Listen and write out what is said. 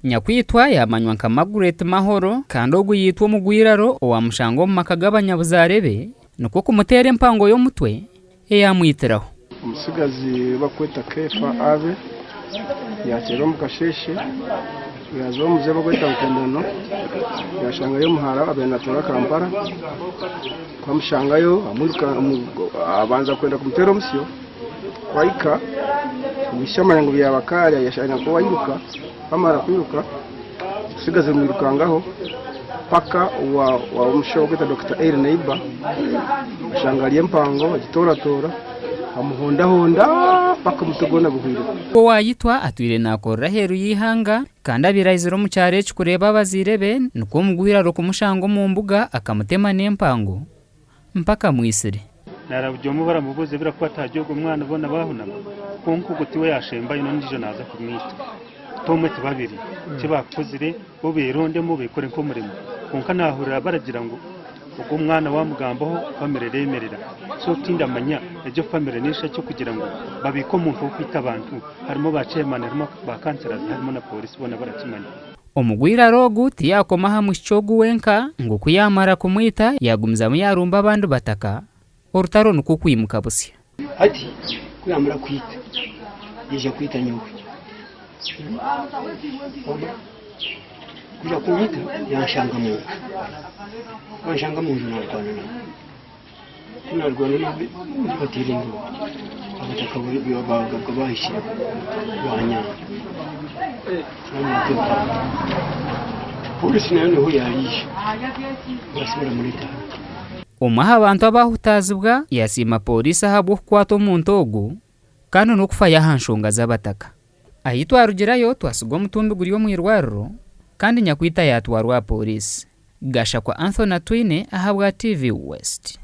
Nyakwitwa yaamanywa nka Magret Mahoro kandi ogu yitwa Omugwiraro owamushanga omu maka g'abanyabuzarebe nuko kumutera empango y'omutwe yaamwitiraho. Omusigazi bakweta kefa abe yateera omu kasheshe yaza omuze bakweta nkendano yashangayo muhara abenatora Kampala kwamushangayo abanza kwenda kumutera omusyo waika bishamanya ngo byabakari yashanya ko wayiruka amara kwiruka sigaze mwirukangaho paka wa umushawo kwita Dr. Air Neighbor ashangaliye empango agitoratora amuhonda paka mutogona guhira ko wayitwa atwire nakorra heru yihanga kandi abirayiziro mu cyare kureba abazirebe nuko Omugwiraro kumushango mu mbuga akamutema n'empango mpaka mwisire narabujyomo baramubuze birakwataje ubwo mwana bona bahunama konko gutiwe yashemba ino ndijo naza kumwita tomwe tibabiri kibakozire bo beronde mu bikore nko murimo konka nahurira baragira ngo ubwo mwana wa mugambaho bamerere emerera so tindamanya ejo family nisha cyo kugira ngo babiko umuntu wo kwita abantu harimo ba chairman harimo ba councillors harimo na police bona barakimanya. Omugwiraro guti yakoma hamwe cyogu wenka ngo kuyamara kumwita yagumza mu yarumba abantu bataka orutaro nuko kwimuka busya ati kuyamara kwita yeje kwita nyowe kuja kumwita yanshanga mu nzu narwana nawe batira ingo abataka bagaga bahishyira banya polisi nayo niho yarishe barasubira muri Tauni. Omaha abantu abahutazibwa yasima polisi ahabwo kukwata omuntu ogu kandi n'okufa yahanshonga z'abataka ahitwa rugerayo twasiga omutumbi guri omu irwariro kandi Nyakwitwa yatwarwa polisi gasha kwa Anthony Tauni ahabwa TV West.